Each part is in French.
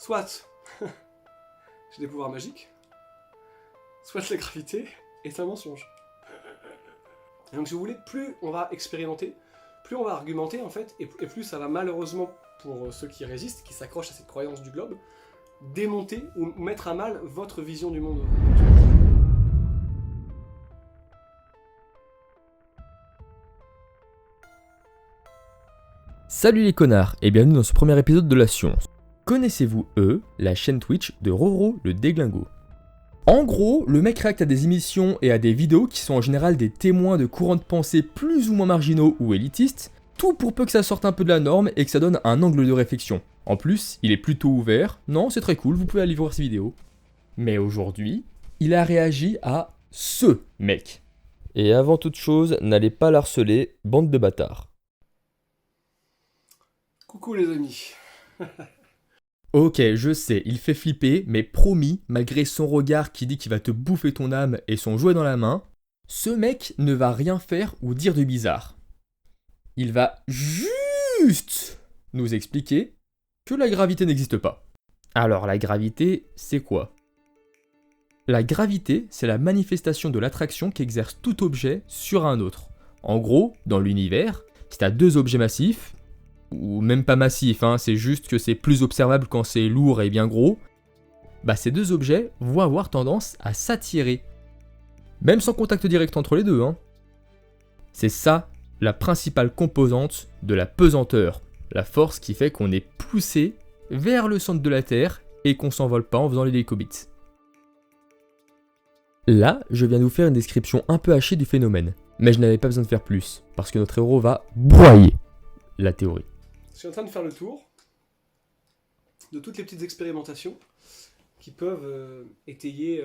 soit j'ai des pouvoirs magiques, soit la gravité est un mensonge. Et donc si vous voulez, plus on va expérimenter, plus on va argumenter en fait, et plus ça va malheureusement, pour ceux qui résistent, qui s'accrochent à cette croyance du globe, démonter ou mettre à mal votre vision du monde. Salut les connards et bienvenue dans ce premier épisode de La Science. Connaissez-vous la chaîne Twitch de Roro le Déglingo? En gros, le mec réacte à des émissions et à des vidéos qui sont en général des témoins de courants de pensée plus ou moins marginaux ou élitistes, tout pour peu que ça sorte un peu de la norme et que ça donne un angle de réflexion. En plus, il est plutôt ouvert, non c'est très cool, vous pouvez aller voir ses vidéos. Mais aujourd'hui, il a réagi à ce mec. Et avant toute chose, n'allez pas l'harceler, bande de bâtards. Coucou les amis. Ok, je sais, il fait flipper, mais promis, malgré son regard qui dit qu'il va te bouffer ton âme et son jouet dans la main, ce mec ne va rien faire ou dire de bizarre. Il va juste nous expliquer que la gravité n'existe pas. Alors la gravité, c'est quoi? La gravité, c'est la manifestation de l'attraction qu'exerce tout objet sur un autre. En gros, dans l'univers, si t'as deux objets massifs, ou même pas massif, c'est juste que c'est plus observable quand c'est lourd et bien gros, bah ces deux objets vont avoir tendance à s'attirer. Même sans contact direct entre les deux. C'est ça la principale composante de la pesanteur, la force qui fait qu'on est poussé vers le centre de la Terre et qu'on s'envole pas en faisant les décobits. Là, je viens de vous faire une description un peu hachée du phénomène, mais je n'avais pas besoin de faire plus, parce que notre héros va broyer la théorie. Je suis en train de faire le tour de toutes les petites expérimentations qui peuvent étayer...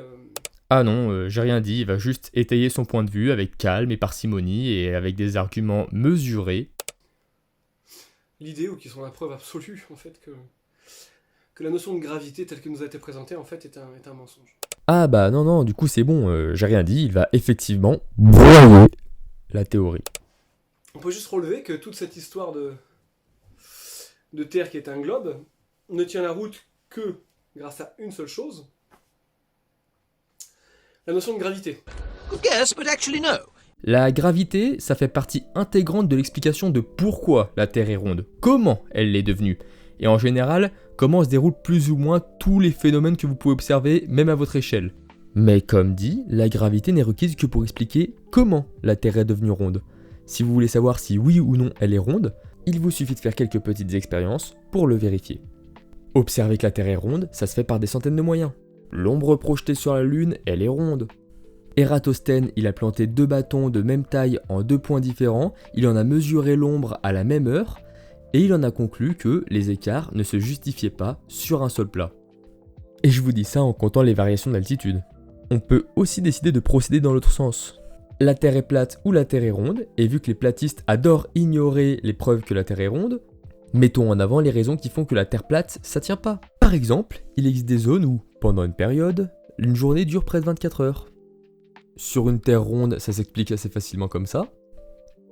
Ah non, j'ai rien dit, il va juste étayer son point de vue avec calme et parcimonie et avec des arguments mesurés. l'idée, ou qui sont la preuve absolue, en fait, que la notion de gravité telle que nous a été présentée, en fait, est un mensonge. Ah bah non, du coup c'est bon, j'ai rien dit, il va effectivement broyer la théorie. On peut juste relever que toute cette histoire de Terre qui est un globe ne tient la route que grâce à une seule chose, la notion de gravité. Good guess, but actually no. La gravité, ça fait partie intégrante de l'explication de pourquoi la Terre est ronde, comment elle l'est devenue, et en général, comment se déroulent plus ou moins tous les phénomènes que vous pouvez observer, même à votre échelle. Mais comme dit, la gravité n'est requise que pour expliquer comment la Terre est devenue ronde. Si vous voulez savoir si oui ou non elle est ronde, il vous suffit de faire quelques petites expériences pour le vérifier. Observer que la Terre est ronde, ça se fait par des centaines de moyens. L'ombre projetée sur la Lune, elle est ronde. Ératosthène, il a planté deux bâtons de même taille en deux points différents, il en a mesuré l'ombre à la même heure, et il en a conclu que les écarts ne se justifiaient pas sur un seul plat. Et je vous dis ça en comptant les variations d'altitude. On peut aussi décider de procéder dans l'autre sens. La Terre est plate ou la Terre est ronde, et vu que les platistes adorent ignorer les preuves que la Terre est ronde, mettons en avant les raisons qui font que la Terre plate, ça tient pas. Par exemple, il existe des zones où, pendant une période, une journée dure près de 24 heures. Sur une Terre ronde, ça s'explique assez facilement comme ça.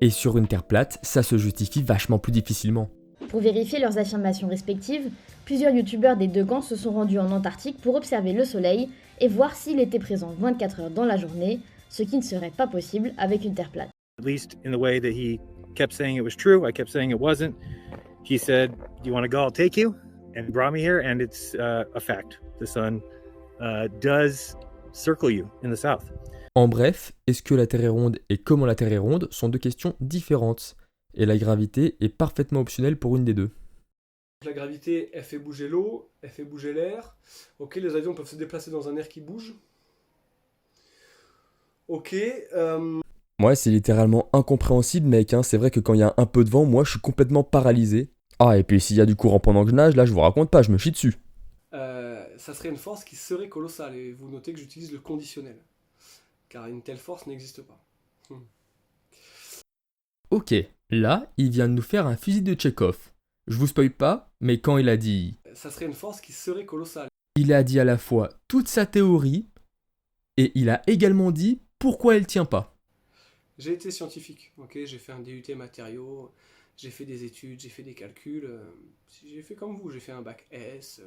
Et sur une Terre plate, ça se justifie vachement plus difficilement. Pour vérifier leurs affirmations respectives, plusieurs youtubeurs des deux camps se sont rendus en Antarctique pour observer le soleil et voir s'il était présent 24 heures dans la journée, ce qui ne serait pas possible avec une Terre plate. At least in the way that he kept saying it was true, I kept saying it wasn't. He said, "Do you want to go? I'll take you," and brought me here, and it's a fact. The sun does circle you in the south. En bref, est-ce que la Terre est ronde et comment la Terre est ronde sont deux questions différentes, et la gravité est parfaitement optionnelle pour une des deux. La gravité, elle fait bouger l'eau, elle fait bouger l'air. Ok, les avions peuvent se déplacer dans un air qui bouge. Ok, Ouais, c'est littéralement incompréhensible, mec, c'est vrai que quand il y a un peu de vent, moi je suis complètement paralysé. Ah, et puis s'il y a du courant pendant que je nage, là je vous raconte pas, je me chie dessus. ça serait une force qui serait colossale, et vous notez que j'utilise le conditionnel. Car une telle force n'existe pas. Ok, là, il vient de nous faire un fusil de Tchekhov. Je vous spoil pas, mais quand il a dit... Ça serait une force qui serait colossale. Il a dit à la fois toute sa théorie, et il a également dit pourquoi elle tient pas. J'ai été scientifique, ok, j'ai fait un DUT matériaux, j'ai fait des études, j'ai fait des calculs, j'ai fait comme vous, j'ai fait un bac S,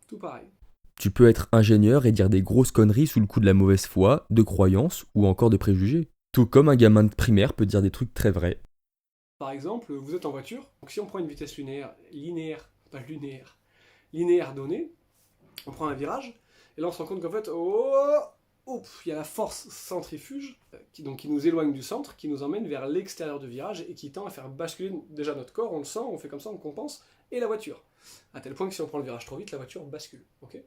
Tout pareil. Tu peux être ingénieur et dire des grosses conneries sous le coup de la mauvaise foi, de croyances ou encore de préjugés. Tout comme un gamin de primaire peut dire des trucs très vrais. Par exemple, vous êtes en voiture, donc si on prend une vitesse linéaire donnée, on prend un virage, et là on se rend compte qu'en fait, il y a la force centrifuge qui nous éloigne du centre, qui nous emmène vers l'extérieur du virage et qui tend à faire basculer déjà notre corps, on le sent, on fait comme ça, on compense, et la voiture. À tel point que si on prend le virage trop vite, la voiture bascule. Okay,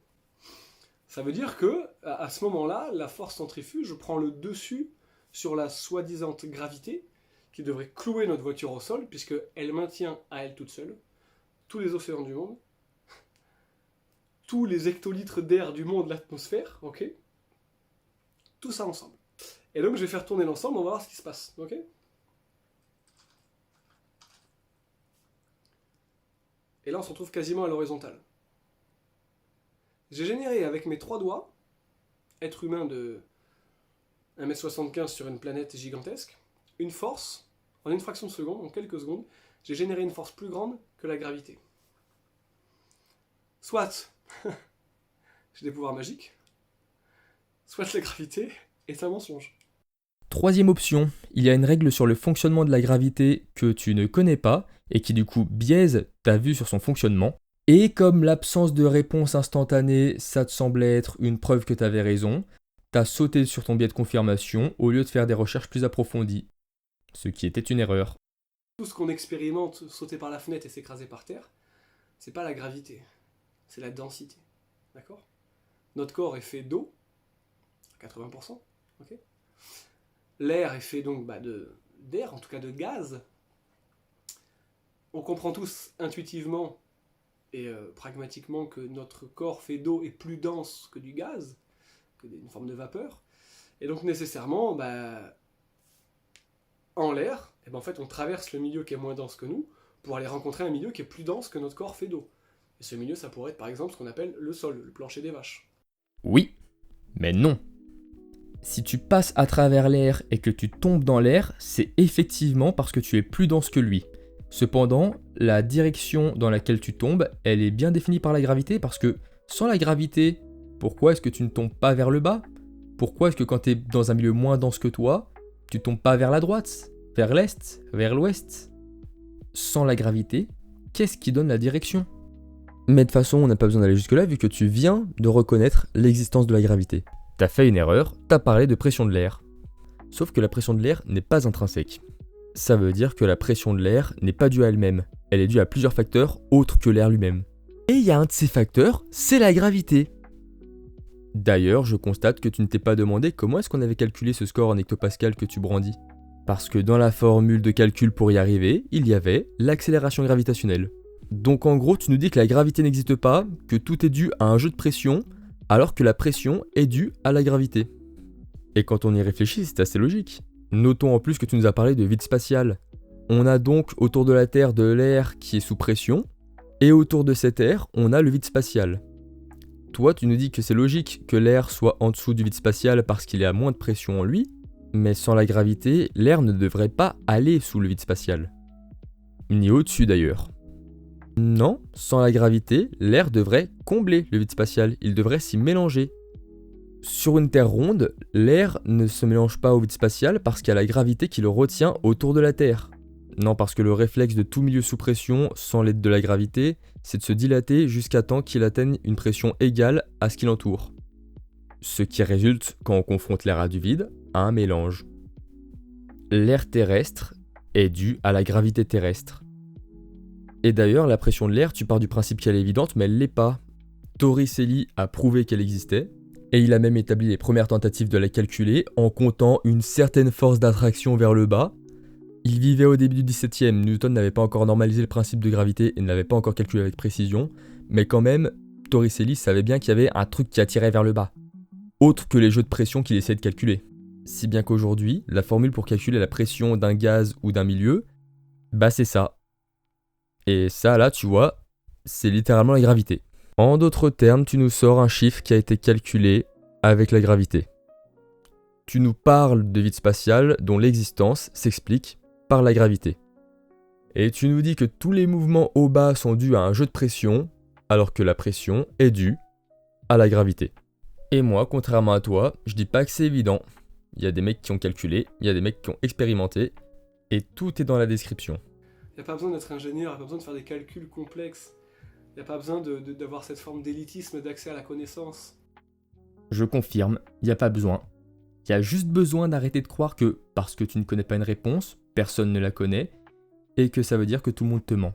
ça veut dire que à ce moment-là, la force centrifuge prend le dessus sur la soi-disant gravité qui devrait clouer notre voiture au sol, puisqu'elle maintient à elle toute seule tous les océans du monde, tous les hectolitres d'air du monde, l'atmosphère, ok, tout ça ensemble. Et donc je vais faire tourner l'ensemble, on va voir ce qui se passe, ok. Et là on se retrouve quasiment à l'horizontale. J'ai généré avec mes 3 doigts, être humain de 1m75 sur une planète gigantesque, une force, en une fraction de seconde, en quelques secondes, j'ai généré une force plus grande que la gravité. Soit j'ai des pouvoirs magiques, soit la gravité est un mensonge. Troisième option, il y a une règle sur le fonctionnement de la gravité que tu ne connais pas et qui du coup biaise ta vue sur son fonctionnement. Et comme l'absence de réponse instantanée, ça te semblait être une preuve que tu avais raison, t'as sauté sur ton biais de confirmation au lieu de faire des recherches plus approfondies. Ce qui était une erreur. Tout ce qu'on expérimente, sauter par la fenêtre et s'écraser par terre, c'est pas la gravité, c'est la densité. D'accord ? Notre corps est fait d'eau, 80%, ok ? L'air est fait donc d'air, en tout cas de gaz. On comprend tous intuitivement et pragmatiquement que notre corps fait d'eau est plus dense que du gaz, que une forme de vapeur. Et donc nécessairement, en l'air, en fait on traverse le milieu qui est moins dense que nous pour aller rencontrer un milieu qui est plus dense que notre corps fait d'eau. Et ce milieu, ça pourrait être par exemple ce qu'on appelle le sol, le plancher des vaches. Oui, mais non. Si tu passes à travers l'air et que tu tombes dans l'air, c'est effectivement parce que tu es plus dense que lui. Cependant, la direction dans laquelle tu tombes, elle est bien définie par la gravité parce que sans la gravité, pourquoi est-ce que tu ne tombes pas vers le bas ? Pourquoi est-ce que quand tu es dans un milieu moins dense que toi, tu tombes pas vers la droite, vers l'est, vers l'ouest ? Sans la gravité, qu'est-ce qui donne la direction ? Mais de toute façon, on n'a pas besoin d'aller jusque-là vu que tu viens de reconnaître l'existence de la gravité. T'as fait une erreur, t'as parlé de pression de l'air. Sauf que la pression de l'air n'est pas intrinsèque. Ça veut dire que la pression de l'air n'est pas due à elle-même. Elle est due à plusieurs facteurs autres que l'air lui-même. Et il y a un de ces facteurs, c'est la gravité. D'ailleurs, je constate que tu ne t'es pas demandé comment est-ce qu'on avait calculé ce score en hectopascal que tu brandis. Parce que dans la formule de calcul pour y arriver, il y avait l'accélération gravitationnelle. Donc en gros, tu nous dis que la gravité n'existe pas, que tout est dû à un jeu de pression, alors que la pression est due à la gravité. Et quand on y réfléchit, c'est assez logique. Notons en plus que tu nous as parlé de vide spatial. On a donc autour de la Terre de l'air qui est sous pression, et autour de cet air, on a le vide spatial. Toi, tu nous dis que c'est logique que l'air soit en dessous du vide spatial parce qu'il y a moins de pression en lui, mais sans la gravité, l'air ne devrait pas aller sous le vide spatial. Ni au-dessus d'ailleurs. Non, sans la gravité, l'air devrait combler le vide spatial, il devrait s'y mélanger. Sur une Terre ronde, l'air ne se mélange pas au vide spatial parce qu'il y a la gravité qui le retient autour de la Terre. Non, parce que le réflexe de tout milieu sous pression, sans l'aide de la gravité, c'est de se dilater jusqu'à temps qu'il atteigne une pression égale à ce qui l'entoure. Ce qui résulte, quand on confronte l'air à du vide, à un mélange. L'air terrestre est dû à la gravité terrestre. Et d'ailleurs, la pression de l'air, tu pars du principe qu'elle est évidente, mais elle l'est pas. Torricelli a prouvé qu'elle existait, et il a même établi les premières tentatives de la calculer en comptant une certaine force d'attraction vers le bas. Il vivait au début du XVIIe, Newton n'avait pas encore normalisé le principe de gravité et ne l'avait pas encore calculé avec précision, mais quand même, Torricelli savait bien qu'il y avait un truc qui attirait vers le bas, autre que les jeux de pression qu'il essayait de calculer. Si bien qu'aujourd'hui, la formule pour calculer la pression d'un gaz ou d'un milieu, c'est ça. Et ça, là, tu vois, c'est littéralement la gravité. En d'autres termes, tu nous sors un chiffre qui a été calculé avec la gravité. Tu nous parles de vide spatial dont l'existence s'explique par la gravité. Et tu nous dis que tous les mouvements au bas sont dus à un jeu de pression, alors que la pression est due à la gravité. Et moi, contrairement à toi, je dis pas que c'est évident. Il y a des mecs qui ont calculé, il y a des mecs qui ont expérimenté, et tout est dans la description. Il n'y a pas besoin d'être ingénieur, il n'y a pas besoin de faire des calculs complexes. Il n'y a pas besoin d'avoir cette forme d'élitisme d'accès à la connaissance. Je confirme, il n'y a pas besoin. Il y a juste besoin d'arrêter de croire que, parce que tu ne connais pas une réponse, personne ne la connaît, et que ça veut dire que tout le monde te ment.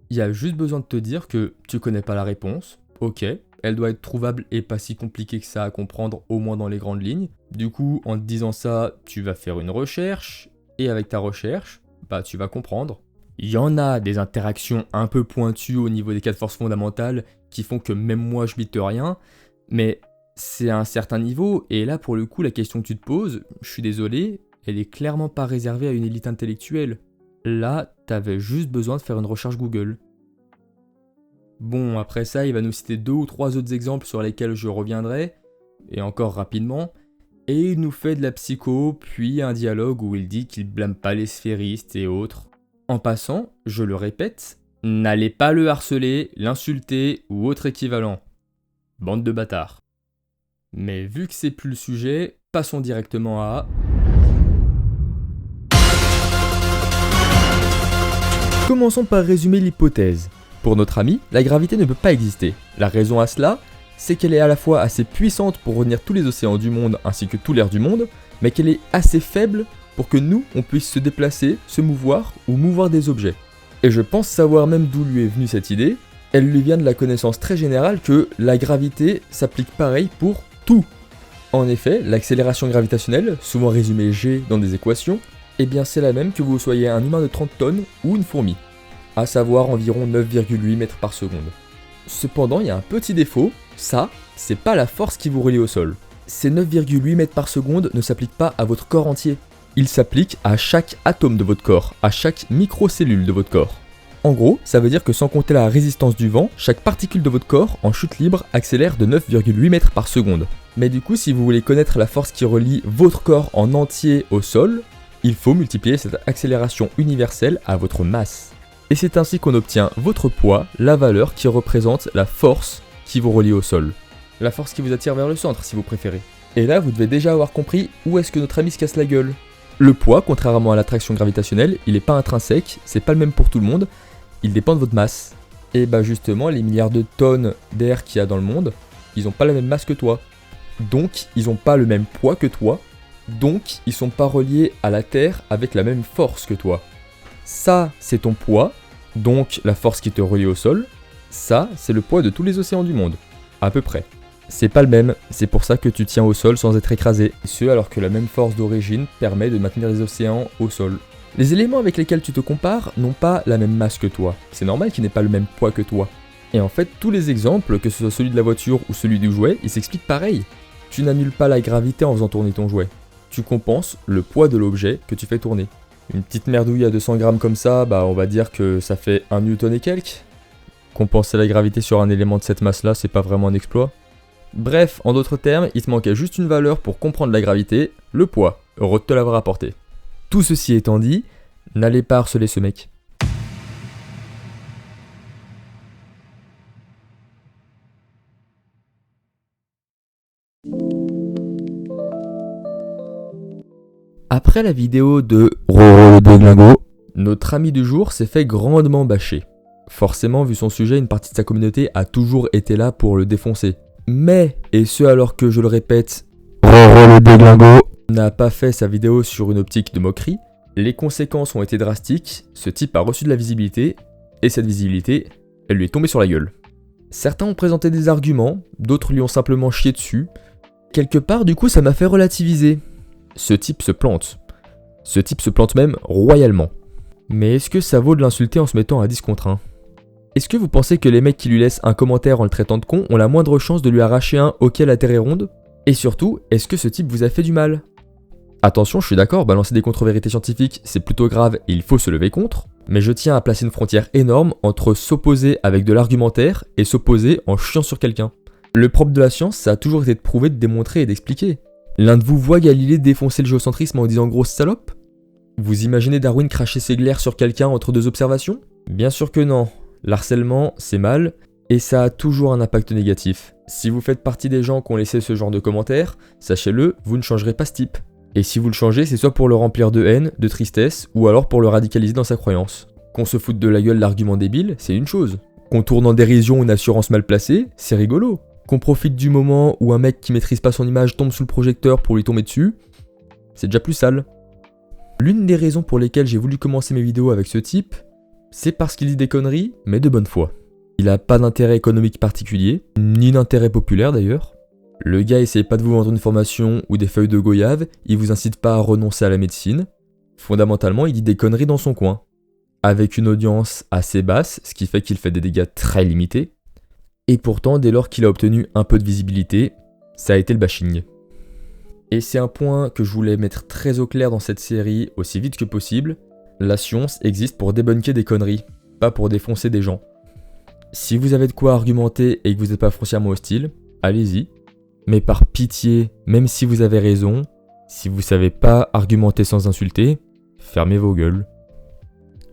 Il y a juste besoin de te dire que tu connais pas la réponse, ok, elle doit être trouvable et pas si compliquée que ça à comprendre, au moins dans les grandes lignes. Du coup, en te disant ça, tu vas faire une recherche, et avec ta recherche, bah tu vas comprendre. Il y en a des interactions un peu pointues au niveau des 4 forces fondamentales qui font que même moi je bite rien, mais c'est à un certain niveau, et là pour le coup la question que tu te poses, je suis désolé, elle est clairement pas réservée à une élite intellectuelle. Là, t'avais juste besoin de faire une recherche Google. Bon, après ça, il va nous citer 2 ou 3 autres exemples sur lesquels je reviendrai, et encore rapidement, et il nous fait de la psycho, puis un dialogue où il dit qu'il blâme pas les sphéristes et autres. En passant, je le répète, n'allez pas le harceler, l'insulter ou autre équivalent. Bande de bâtards. Mais vu que c'est plus le sujet, passons directement à... Commençons par résumer l'hypothèse. Pour notre ami, la gravité ne peut pas exister. La raison à cela, c'est qu'elle est à la fois assez puissante pour retenir tous les océans du monde ainsi que tout l'air du monde, mais qu'elle est assez faible pour que nous, on puisse se déplacer, se mouvoir ou mouvoir des objets. Et je pense savoir même d'où lui est venue cette idée. Elle lui vient de la connaissance très générale que la gravité s'applique pareil pour tout. En effet, l'accélération gravitationnelle, souvent résumée G dans des équations, eh bien c'est la même que vous soyez un humain de 30 tonnes ou une fourmi, à savoir environ 9,8 mètres par seconde. Cependant, il y a un petit défaut, ça, c'est pas la force qui vous relie au sol. Ces 9,8 mètres par seconde ne s'appliquent pas à votre corps entier. Ils s'appliquent à chaque atome de votre corps, à chaque microcellule de votre corps. En gros, ça veut dire que sans compter la résistance du vent, chaque particule de votre corps en chute libre accélère de 9,8 mètres par seconde. Mais du coup, si vous voulez connaître la force qui relie votre corps en entier au sol, il faut multiplier cette accélération universelle à votre masse. Et c'est ainsi qu'on obtient votre poids, la valeur qui représente la force qui vous relie au sol. La force qui vous attire vers le centre, si vous préférez. Et là, vous devez déjà avoir compris où est-ce que notre ami se casse la gueule. Le poids, contrairement à l'attraction gravitationnelle, il n'est pas intrinsèque, c'est pas le même pour tout le monde, il dépend de votre masse. Et bah justement, les milliards de tonnes d'air qu'il y a dans le monde, ils n'ont pas la même masse que toi. Donc, ils n'ont pas le même poids que toi. Donc, ils sont pas reliés à la Terre avec la même force que toi. Ça, c'est ton poids, donc la force qui te relie au sol. Ça, c'est le poids de tous les océans du monde, à peu près. C'est pas le même, c'est pour ça que tu tiens au sol sans être écrasé. Et ce, alors que la même force d'origine permet de maintenir les océans au sol. Les éléments avec lesquels tu te compares n'ont pas la même masse que toi. C'est normal qu'ils n'aient pas le même poids que toi. Et en fait, tous les exemples, que ce soit celui de la voiture ou celui du jouet, ils s'expliquent pareil. Tu n'annules pas la gravité en faisant tourner ton jouet. Tu compenses le poids de l'objet que tu fais tourner. Une petite merdouille à 200 grammes comme ça, bah on va dire que ça fait 1 newton et quelques. Compenser la gravité sur un élément de cette masse-là, c'est pas vraiment un exploit. Bref, en d'autres termes, il te manquait juste une valeur pour comprendre la gravité, le poids. Heureux de te l'avoir apporté. Tout ceci étant dit, n'allez pas harceler ce mec. Après la vidéo de Roro le déglingo, notre ami du jour s'est fait grandement bâcher. Forcément, vu son sujet, une partie de sa communauté a toujours été là pour le défoncer. Mais, et ce alors que je le répète, Roro le déglingo n'a pas fait sa vidéo sur une optique de moquerie, les conséquences ont été drastiques, ce type a reçu de la visibilité, et cette visibilité, elle lui est tombée sur la gueule. Certains ont présenté des arguments, d'autres lui ont simplement chié dessus. Quelque part, du coup, ça m'a fait relativiser. Ce type se plante. Ce type se plante même royalement. Mais est-ce que ça vaut de l'insulter en se mettant à 10 contre 1 ? Est-ce que vous pensez que les mecs qui lui laissent un commentaire en le traitant de con ont la moindre chance de lui arracher un « ok la terre est ronde » ? Et surtout, est-ce que ce type vous a fait du mal ? Attention, je suis d'accord, balancer des contre-vérités scientifiques, c'est plutôt grave et il faut se lever contre, mais je tiens à placer une frontière énorme entre s'opposer avec de l'argumentaire et s'opposer en chiant sur quelqu'un. Le propre de la science, ça a toujours été de prouver, de démontrer et d'expliquer. L'un de vous voit Galilée défoncer le géocentrisme en disant grosse salope ? Vous imaginez Darwin cracher ses glaires sur quelqu'un entre deux observations ? Bien sûr que non. L'harcèlement, c'est mal, Et ça a toujours un impact négatif. Si vous faites partie des gens qui ont laissé ce genre de commentaires, sachez-le, vous ne changerez pas ce type. Et si vous le changez, c'est soit pour le remplir de haine, de tristesse, ou alors pour le radicaliser dans sa croyance. Qu'on se foute de la gueule l'argument débile, c'est une chose. Qu'on tourne en dérision une assurance mal placée, c'est rigolo. Qu'on profite du moment où un mec qui maîtrise pas son image tombe sous le projecteur pour lui tomber dessus, c'est déjà plus sale. L'une des raisons pour lesquelles j'ai voulu commencer mes vidéos avec ce type, c'est parce qu'il dit des conneries, mais de bonne foi. Il a pas d'intérêt économique particulier, ni d'intérêt populaire d'ailleurs. Le gars essaye pas de vous vendre une formation ou des feuilles de goyave, il vous incite pas à renoncer à la médecine. Fondamentalement, il dit des conneries dans son coin. Avec une audience assez basse, ce qui fait qu'il fait des dégâts très limités. Et pourtant, dès lors qu'il a obtenu un peu de visibilité, ça a été le bashing. Et c'est un point que je voulais mettre très au clair dans cette série aussi vite que possible. La science existe pour débunker des conneries, pas pour défoncer des gens. Si vous avez de quoi argumenter et que vous n'êtes pas foncièrement hostile, allez-y. Mais par pitié, même si vous avez raison, si vous savez pas argumenter sans insulter, fermez vos gueules.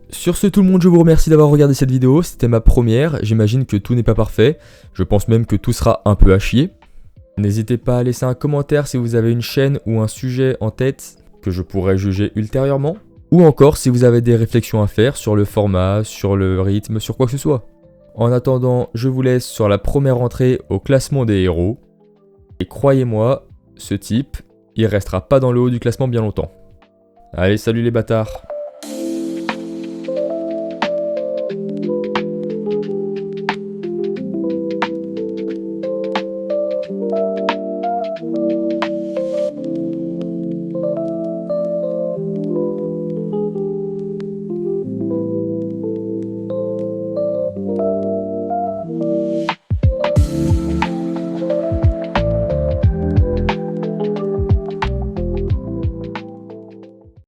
Sur ce tout le monde, je vous remercie d'avoir regardé cette vidéo, c'était ma première, j'imagine que tout n'est pas parfait, je pense même que tout sera un peu à chier. N'hésitez pas à laisser un commentaire si vous avez une chaîne ou un sujet en tête que je pourrais juger ultérieurement, ou encore si vous avez des réflexions à faire sur le format, sur le rythme, sur quoi que ce soit. En attendant, je vous laisse sur la première entrée au classement des héros, et croyez-moi, ce type, il restera pas dans le haut du classement bien longtemps. Allez, salut les bâtards!